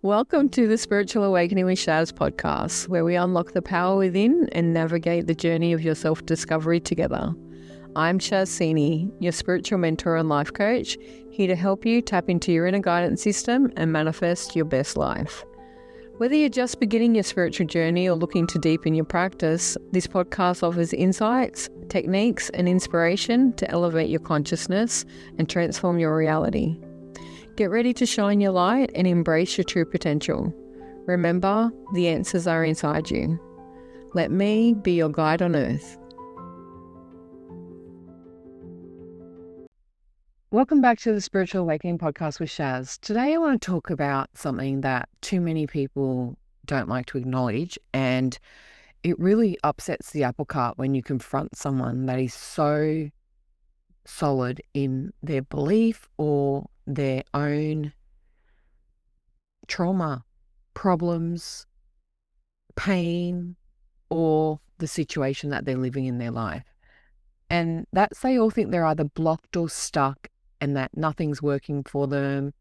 Welcome to the Spiritual Awakening with Shaz podcast, where we unlock the power within and navigate the journey of your self-discovery together. I'm Shaz Sini, your spiritual mentor and life coach, here to help you tap into your inner guidance system and manifest your best life. Whether you're just beginning your spiritual journey or looking to deepen your practice, this podcast offers insights, techniques, and inspiration to elevate your consciousness and transform your reality. Get ready to shine your light and embrace your true potential. Remember, the answers are inside you. Let me be your guide on earth. Welcome back to the Spiritual Awakening podcast with Shaz. Today I want to talk about something that too many people don't like to acknowledge, and it really upsets the apple cart when you confront someone that is so solid in their belief or their own trauma, problems, pain, or the situation that they're living in their life. And that's they all think they're either blocked or stuck and that nothing's working for them.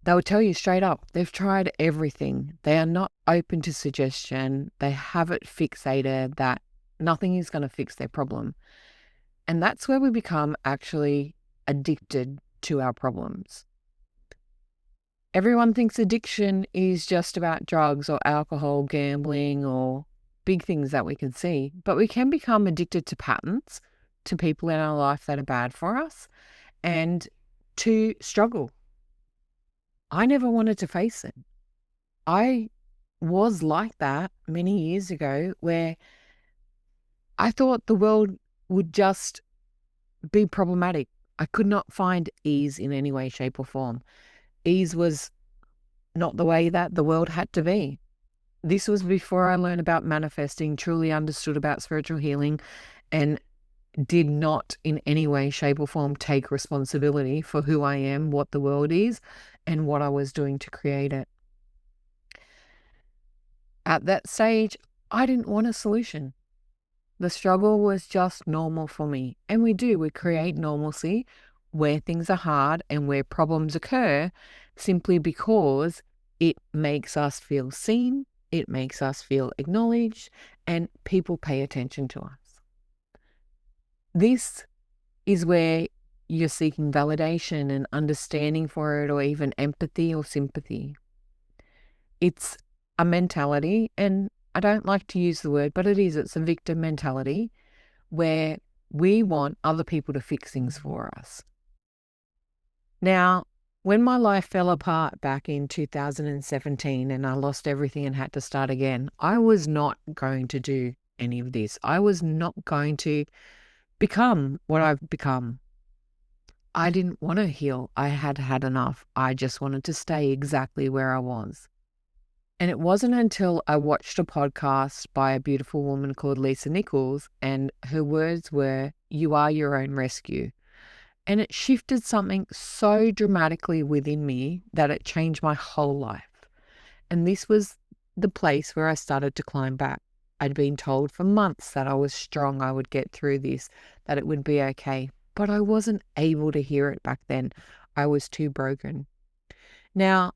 They will tell you straight up, they've tried everything. They are not open to suggestion. They have it fixated that nothing is going to fix their problem. And that's where we become actually addicted to our problems. Everyone thinks addiction is just about drugs or alcohol, gambling, or big things that we can see. But we can become addicted to patterns, to people in our life that are bad for us, and to struggle. I never wanted to face it. I was like that many years ago, where I thought the world would just be problematic. I could not find ease in any way, shape, or form. Ease was not the way that the world had to be. This was before I learned about manifesting, truly understood about spiritual healing, and did not in any way, shape, or form take responsibility for who I am, what the world is, and what I was doing to create it. At that stage, I didn't want a solution. The struggle was just normal for me. And we create normalcy where things are hard and where problems occur simply because it makes us feel seen, it makes us feel acknowledged, and people pay attention to us. This is where you're seeking validation and understanding for it, or even empathy or sympathy. It's a mentality, and I don't like to use the word, but it's a victim mentality where we want other people to fix things for us. Now, when my life fell apart back in 2017 and I lost everything and had to start again, I was not going to do any of this. I was not going to become what I've become. I didn't want to heal. I had had enough. I just wanted to stay exactly where I was. And it wasn't until I watched a podcast by a beautiful woman called Lisa Nichols, and her words were, "You are your own rescue." And it shifted something so dramatically within me that it changed my whole life. And this was the place where I started to climb back. I'd been told for months that I was strong, I would get through this, that it would be okay. But I wasn't able to hear it back then. I was too broken. Now,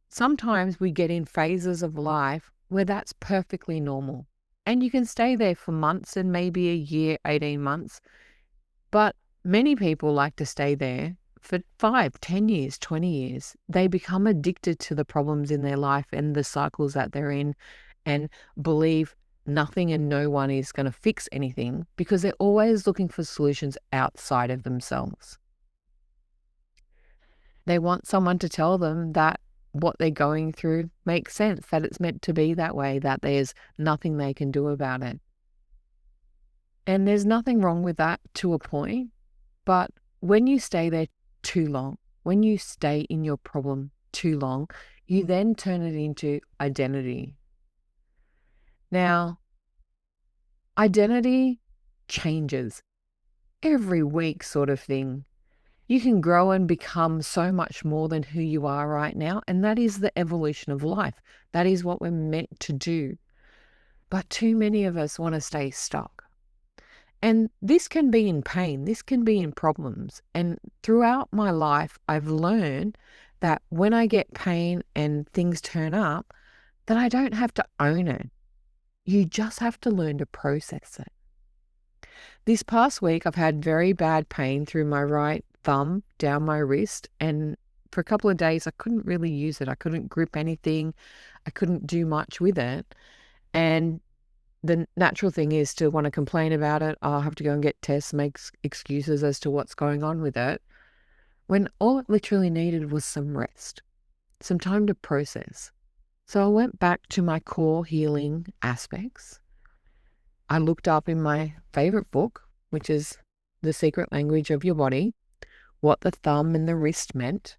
sometimes we get in phases of life where that's perfectly normal. And you can stay there for months and maybe a year, 18 months. But many people like to stay there for 5, 10 years, 20 years. They become addicted to the problems in their life and the cycles that they're in, and believe nothing and no one is going to fix anything because they're always looking for solutions outside of themselves. They want someone to tell them that what they're going through makes sense, that it's meant to be that way, that there's nothing they can do about it. And there's nothing wrong with that to a point, but when you stay there too long, when you stay in your problem too long, you then turn it into identity. Now, identity changes every week, sort of thing. You can grow and become so much more than who you are right now, and that is the evolution of life. That is what we're meant to do. But too many of us want to stay stuck. And this can be in pain, this can be in problems. And throughout my life, I've learned that when I get pain and things turn up, that I don't have to own it. You just have to learn to process it. This past week, I've had very bad pain through my right thumb down my wrist. And for a couple of days, I couldn't really use it. I couldn't grip anything. I couldn't do much with it. And the natural thing is to want to complain about it. I'll have to go and get tests, make excuses as to what's going on with it. When all it literally needed was some rest, some time to process. So I went back to my core healing aspects. I looked up in my favorite book, which is The Secret Language of Your Body, what the thumb and the wrist meant.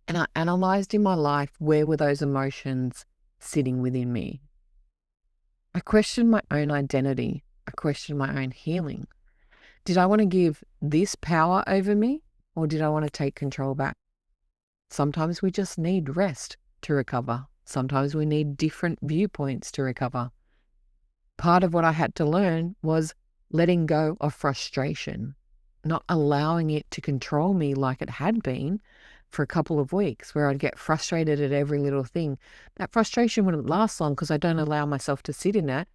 And I analyzed in my life, where were those emotions sitting within me? I questioned my own identity. I questioned my own healing. Did I want to give this power over me, or did I want to take control back? Sometimes we just need rest to recover. Sometimes we need different viewpoints to recover. Part of what I had to learn was letting go of frustration, not allowing it to control me like it had been for a couple of weeks, where I'd get frustrated at every little thing. That frustration wouldn't last long because I don't allow myself to sit in it,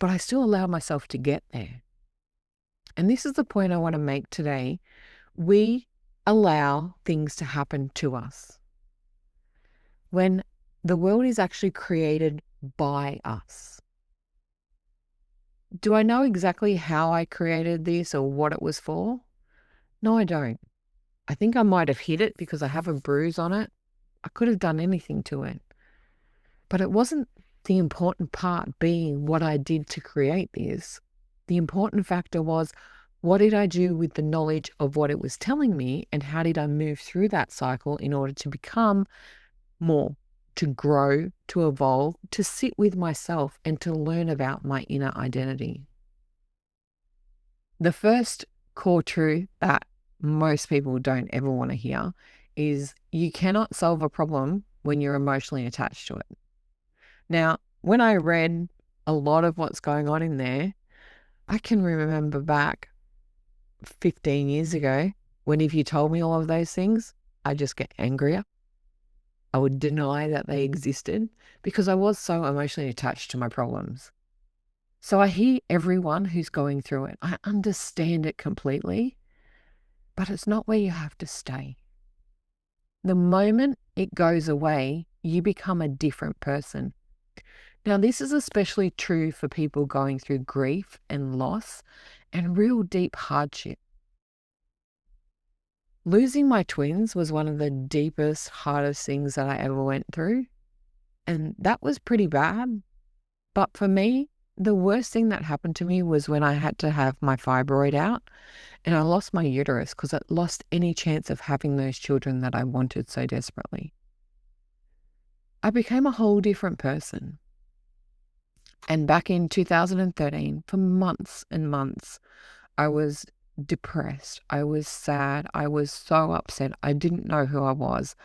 but I still allow myself to get there. And this is the point I want to make today. We allow things to happen to us when the world is actually created by us. Do I know exactly how I created this or what it was for? No, I don't. I think I might have hit it because I have a bruise on it. I could have done anything to it. But it wasn't the important part being what I did to create this. The important factor was, what did I do with the knowledge of what it was telling me, and how did I move through that cycle in order to become more, to grow, to evolve, to sit with myself and to learn about my inner identity. The first core truth that most people don't ever want to hear is you cannot solve a problem when you're emotionally attached to it. Now, when I read a lot of what's going on in there, I can remember back 15 years ago when if you told me all of those things, I'd just get angrier. I would deny that they existed because I was so emotionally attached to my problems. So I hear everyone who's going through it. I understand it completely, but it's not where you have to stay. The moment it goes away, you become a different person. Now, this is especially true for people going through grief and loss and real deep hardship. Losing my twins was one of the deepest, hardest things that I ever went through. And that was pretty bad. But for me, the worst thing that happened to me was when I had to have my fibroid out and I lost my uterus because it lost any chance of having those children that I wanted so desperately. I became a whole different person. And back in 2013, for months and months, I was depressed. I was sad. I was so upset. I didn't know who I was.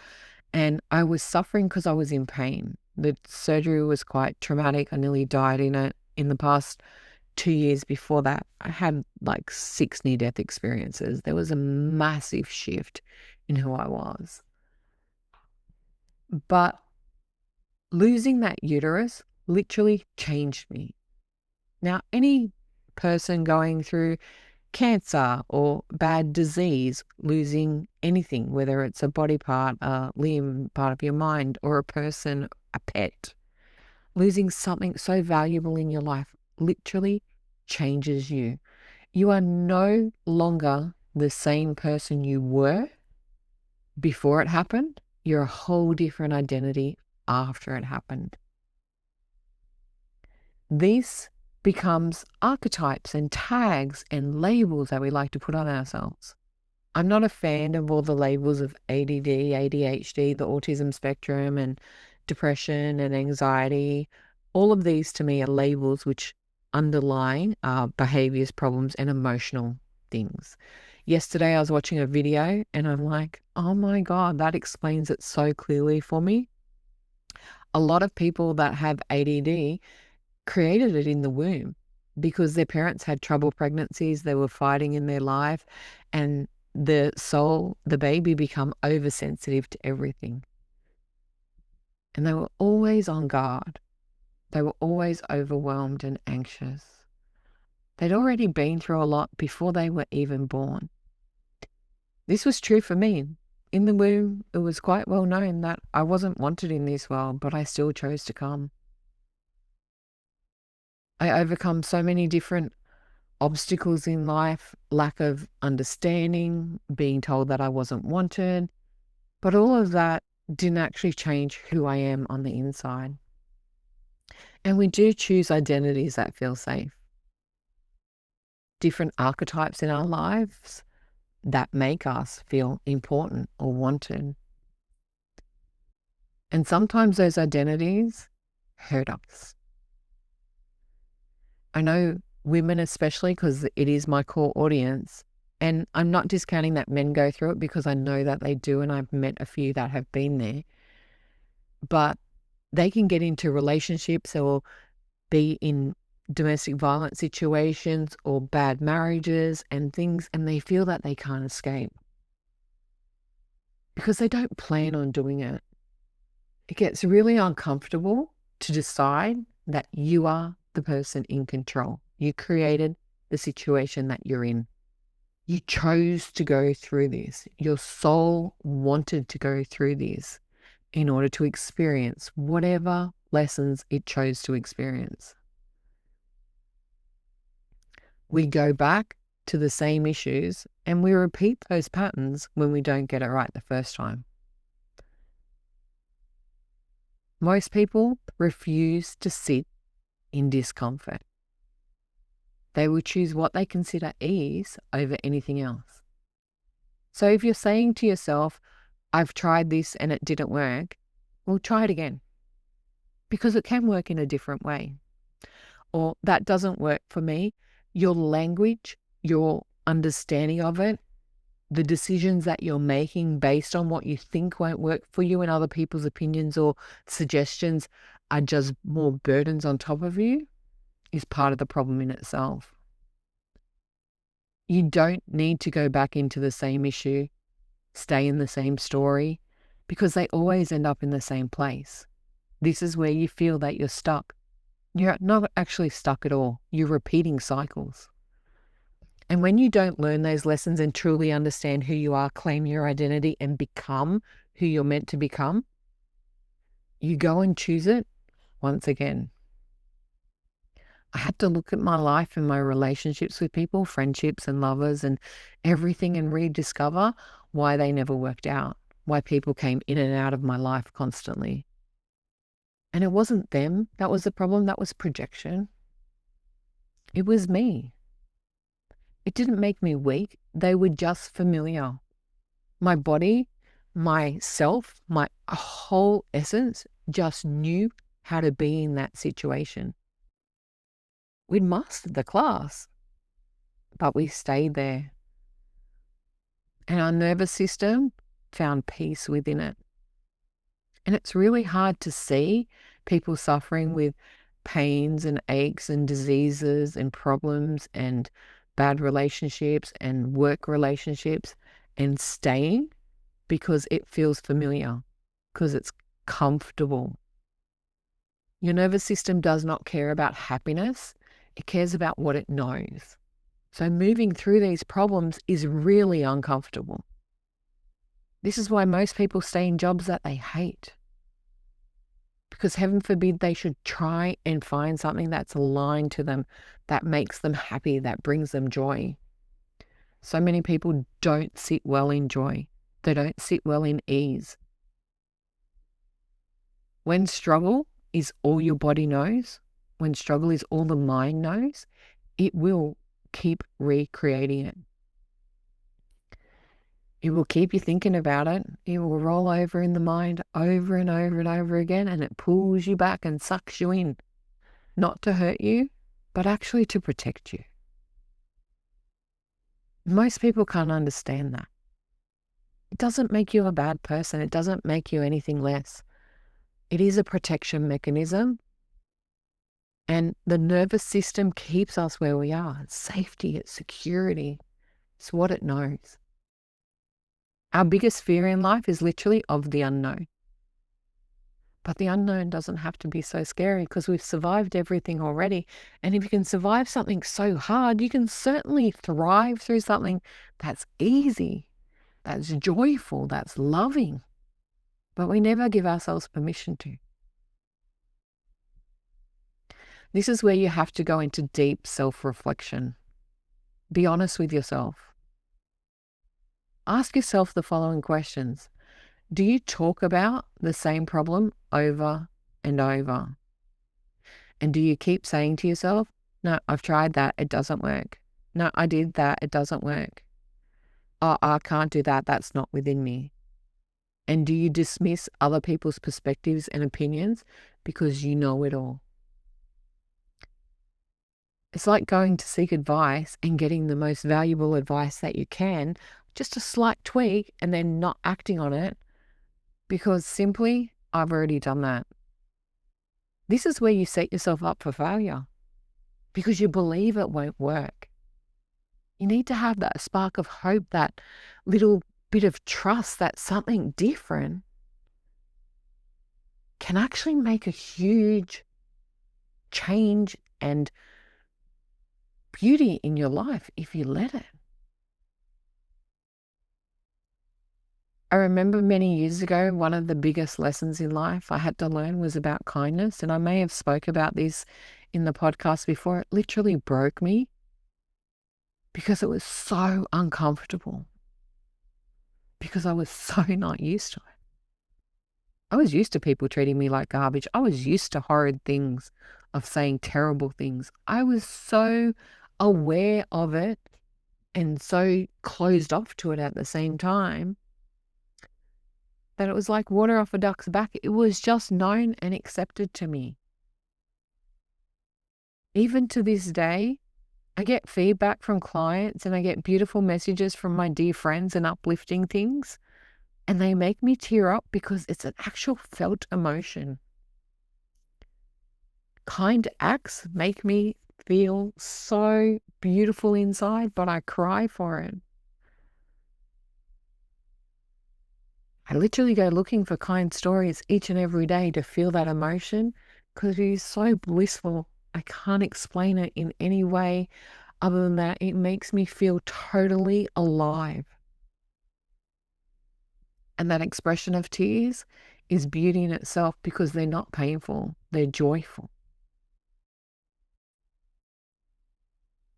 And I was suffering because I was in pain. The surgery was quite traumatic. I nearly died in it. In the past 2 years before that, I had like 6 near-death experiences. There was a massive shift in who I was. But losing that uterus literally changed me. Now, any person going through cancer or bad disease, losing anything, whether it's a body part, a limb, part of your mind, or a person, a pet, losing something so valuable in your life literally changes you. You are no longer the same person you were before it happened. You're a whole different identity after it happened. This becomes archetypes and tags and labels that we like to put on ourselves. I'm not a fan of all the labels of ADD, ADHD, the autism spectrum, and depression and anxiety. All of these to me are labels which underlie behaviors, problems, and emotional things. Yesterday I was watching a video and I'm like, oh my God, that explains it so clearly for me. A lot of people that have ADD created it in the womb because their parents had trouble pregnancies, they were fighting in their life, and the soul, the baby, become oversensitive to everything. And they were always on guard. They were always overwhelmed and anxious. They'd already been through a lot before they were even born. This was true for me. In the womb, it was quite well known that I wasn't wanted in this world, but I still chose to come. I overcome so many different obstacles in life, lack of understanding, being told that I wasn't wanted, but all of that didn't actually change who I am on the inside. And we do choose identities that feel safe. Different archetypes in our lives that make us feel important or wanted. And sometimes those identities hurt us. I know women especially, because it is my core audience, and I'm not discounting that men go through it, because I know that they do, and I've met a few that have been there. But they can get into relationships or be in domestic violence situations or bad marriages and things, and they feel that they can't escape because they don't plan on doing it. It gets really uncomfortable to decide that you are the person in control. You created the situation that you're in. You chose to go through this. Your soul wanted to go through this in order to experience whatever lessons it chose to experience. We go back to the same issues and we repeat those patterns when we don't get it right the first time. Most people refuse to sit in discomfort. They will choose what they consider ease over anything else. So if you're saying to yourself, I've tried this and it didn't work, well, try it again, because it can work in a different way. Or that doesn't work for me. Your language, your understanding of it, the decisions that you're making based on what you think won't work for you and other people's opinions or suggestions are just more burdens on top of you, is part of the problem in itself. You don't need to go back into the same issue, stay in the same story, because they always end up in the same place. This is where you feel that you're stuck. You're not actually stuck at all. You're repeating cycles. And when you don't learn those lessons and truly understand who you are, claim your identity, and become who you're meant to become, you go and choose it once again. I had to look at my life and my relationships with people, friendships and lovers and everything, and rediscover why they never worked out, why people came in and out of my life constantly. And it wasn't them that was the problem, that was projection. It was me. It didn't make me weak. They were just familiar. My body, myself, my whole essence just knew how to be in that situation. We'd mastered the class, but we stayed there. And our nervous system found peace within it. And it's really hard to see people suffering with pains and aches and diseases and problems and bad relationships and work relationships and staying, because it feels familiar, because it's comfortable. Your nervous system does not care about happiness. It cares about what it knows. So moving through these problems is really uncomfortable. This is why most people stay in jobs that they hate, because heaven forbid they should try and find something that's aligned to them, that makes them happy, that brings them joy. So many people don't sit well in joy. They don't sit well in ease. When struggle is all your body knows, when struggle is all the mind knows, it will keep recreating it. It will keep you thinking about it. It will roll over in the mind over and over and over again, and it pulls you back and sucks you in, not to hurt you, but actually to protect you. Most people can't understand that. It doesn't make you a bad person. It doesn't make you anything less. It is a protection mechanism. And the nervous system keeps us where we are. It's safety, it's security. It's what it knows. Our biggest fear in life is literally of the unknown. But the unknown doesn't have to be so scary because we've survived everything already. And if you can survive something so hard, you can certainly thrive through something that's easy, that's joyful, that's loving. But we never give ourselves permission to. This is where you have to go into deep self-reflection. Be honest with yourself. Ask yourself the following questions. Do you talk about the same problem over and over? And do you keep saying to yourself, no, I've tried that, it doesn't work. No, I did that, it doesn't work. Oh, I can't do that, that's not within me. And do you dismiss other people's perspectives and opinions because you know it all? It's like going to seek advice and getting the most valuable advice that you can, just a slight tweak, and then not acting on it because simply, I've already done that. This is where you set yourself up for failure because you believe it won't work. You need to have that spark of hope, that little bit of trust that something different can actually make a huge change and beauty in your life if you let it. I remember many years ago, one of the biggest lessons in life I had to learn was about kindness. And I may have spoke about this in the podcast before. It literally broke me because it was so uncomfortable, because I was so not used to it. I was used to people treating me like garbage. I was used to horrid things, of saying terrible things. I was so aware of it and so closed off to it at the same time that it was like water off a duck's back. It was just known and accepted to me. Even to this day, I get feedback from clients and I get beautiful messages from my dear friends and uplifting things. And they make me tear up because it's an actual felt emotion. Kind acts make me feel so beautiful inside, but I cry for it. I literally go looking for kind stories each and every day to feel that emotion because it is so blissful. I can't explain it in any way other than that. It makes me feel totally alive. And that expression of tears is beauty in itself because they're not painful, they're joyful.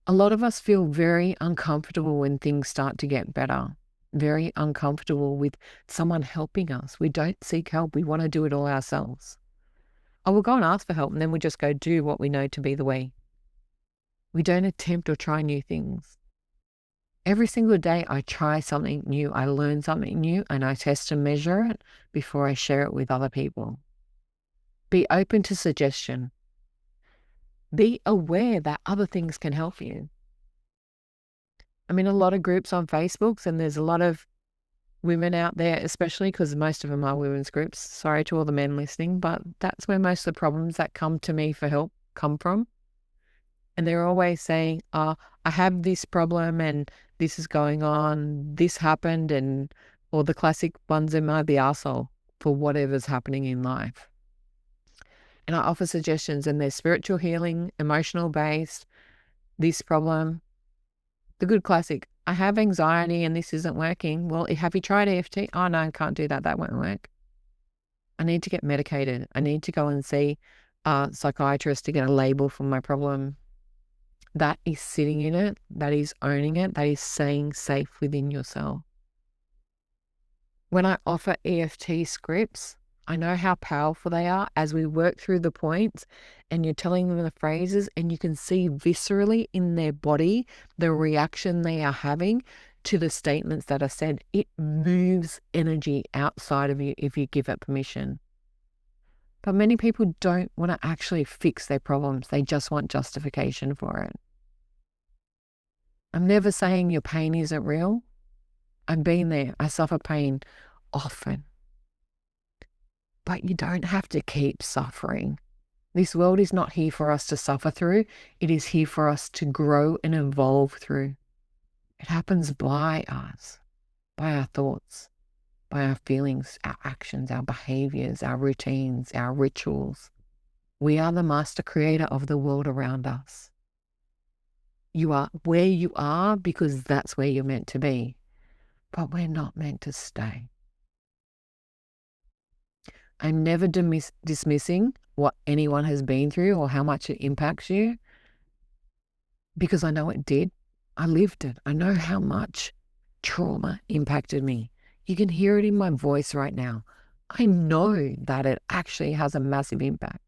A lot of us feel very uncomfortable when things start to get better, very uncomfortable with someone helping us. We don't seek help. We want to do it all ourselves. I will go and ask for help and then we just go do what we know to be the way. We don't attempt or try new things. Every single day I try something new, I learn something new, and I test and measure it before I share it with other people. Be open to suggestion. Be aware that other things can help you. I'm in a lot of groups on Facebook and there's a lot of women out there, especially because most of them are women's groups. Sorry to all the men listening, but that's where most of the problems that come to me for help come from. And they're always saying, I have this problem and this is going on, this happened, and or the classic ones, am I the arsehole for whatever's happening in life? And I offer suggestions and they're spiritual healing, emotional based, this problem. The good classic, I have anxiety and this isn't working. Well, have you tried EFT? Oh no, I can't do that. That won't work. I need to get medicated. I need to go and see a psychiatrist to get a label for my problem. That is sitting in it. That is owning it. That is staying safe within yourself. When I offer EFT scripts, I know how powerful they are as we work through the points and you're telling them the phrases and you can see viscerally in their body the reaction they are having to the statements that are said. It moves energy outside of you if you give it permission. But many people don't want to actually fix their problems. They just want justification for it. I'm never saying your pain isn't real. I've been there. I suffer pain often. But you don't have to keep suffering. This world is not here for us to suffer through. It is here for us to grow and evolve through. It happens by us. by our thoughts, by our feelings, our actions, our behaviors, our routines, our rituals. We are the master creator of the world around us. You are where you are because that's where you're meant to be, but we're not meant to stay. I'm never dismissing what anyone has been through or how much it impacts you, because I know it did. I lived it. I know how much trauma impacted me. You can hear it in my voice right now. I know that it actually has a massive impact.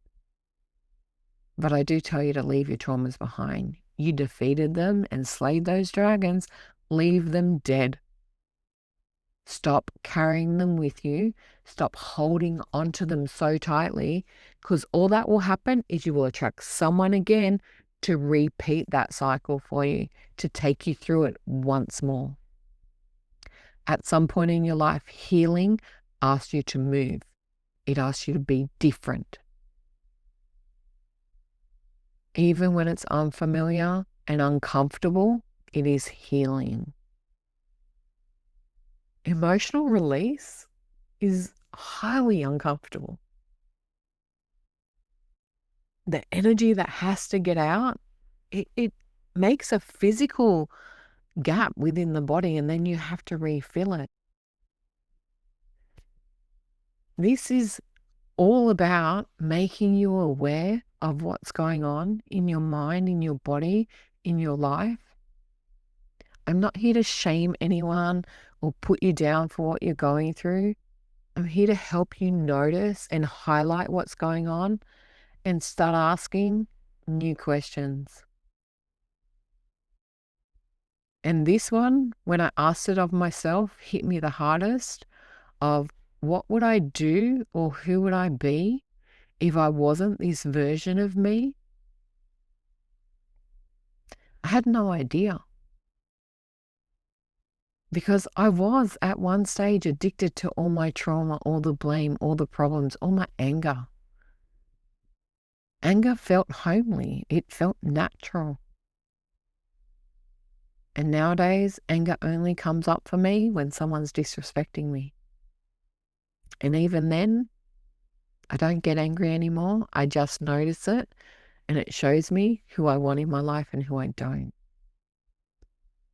But I do tell you to leave your traumas behind. You defeated them and slayed those dragons. Leave them dead. Stop carrying them with you. Stop holding onto them so tightly, because all that will happen is you will attract someone again to repeat that cycle for you, to take you through it once more. At some point in your life, healing asks you to move. It asks you to be different. Even when it's unfamiliar and uncomfortable, it is healing. Emotional release is highly uncomfortable. The energy that has to get out, it makes a physical gap within the body, and then you have to refill it. This is all about making you aware of what's going on in your mind, in your body, in your life. I'm not here to shame anyone or put you down for what you're going through. I'm here to help you notice and highlight what's going on and start asking new questions. And this one, when I asked it of myself, hit me the hardest, of what would I do or who would I be if I wasn't this version of me? I had no idea, because I was at one stage addicted to all my trauma, all the blame, all the problems, all my anger. Anger felt homely. It felt natural. And nowadays, anger only comes up for me when someone's disrespecting me. And even then, I don't get angry anymore. I just notice it, and it shows me who I want in my life and who I don't.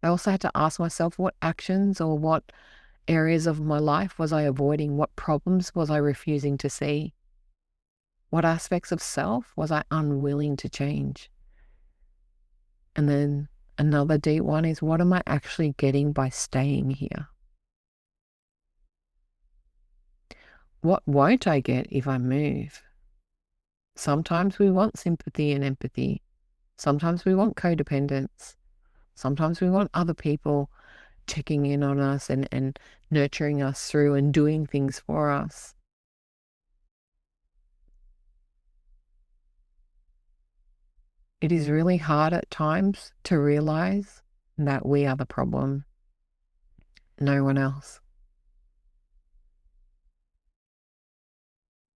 I also had to ask myself, what actions or what areas of my life was I avoiding? What problems was I refusing to see? What aspects of self was I unwilling to change? And then another deep one is, what am I actually getting by staying here? What won't I get if I move? Sometimes we want sympathy and empathy. Sometimes we want codependence. Sometimes we want other people checking in on us and nurturing us through and doing things for us. It is really hard at times to realize that we are the problem, no one else.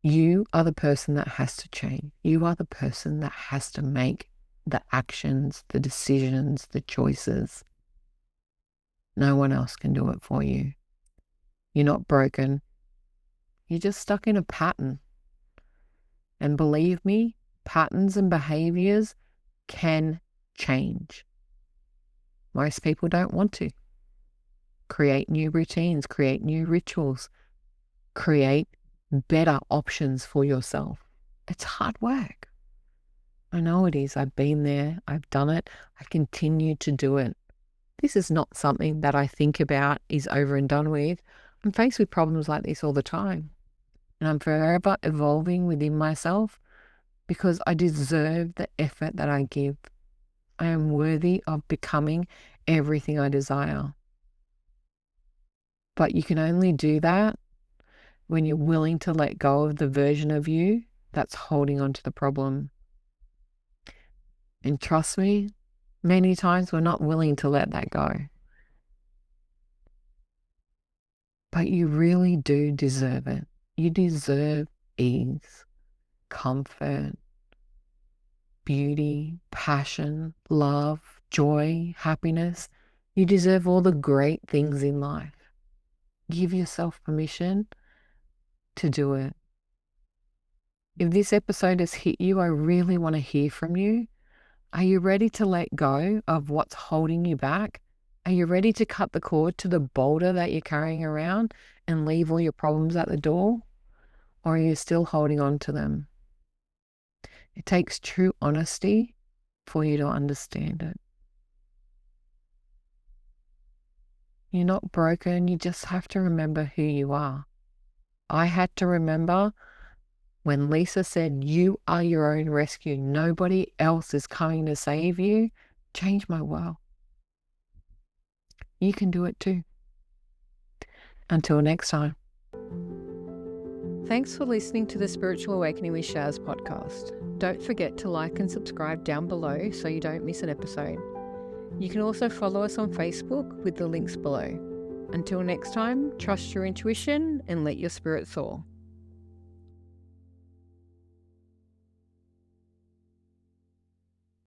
You are the person that has to change. You are the person that has to make the actions, the decisions, the choices. No one else can do it for you. You're not broken. You're just stuck in a pattern. And believe me, patterns and behaviors can change. Most people don't want to. Create new routines, create new rituals, create better options for yourself. It's hard work. I know it is. I've been there. I've done it. I continue to do it. This is not something that I think about is over and done with. I'm faced with problems like this all the time. And I'm forever evolving within myself, because I deserve the effort that I give. I am worthy of becoming everything I desire. But you can only do that when you're willing to let go of the version of you that's holding on to the problem. And trust me, many times we're not willing to let that go. But you really do deserve it. You deserve ease, comfort, beauty, passion, love, joy, happiness. You deserve all the great things in life. give yourself permission to do it. If this episode has hit you, I really want to hear from you. Are you ready to let go of what's holding you back? Are you ready to cut the cord to the boulder that you're carrying around and leave all your problems at the door? Or are you still holding on to them? It takes true honesty for you to understand it. You're not broken. You just have to remember who you are. I had to remember when Lisa said, "You are your own rescue. Nobody else is coming to save you." Change my world. You can do it too. Until next time. Thanks for listening to the Spiritual Awakening with Shaz podcast. Don't forget to like and subscribe down below so you don't miss an episode. You can also follow us on Facebook with the links below. Until next time, trust your intuition and let your spirit soar.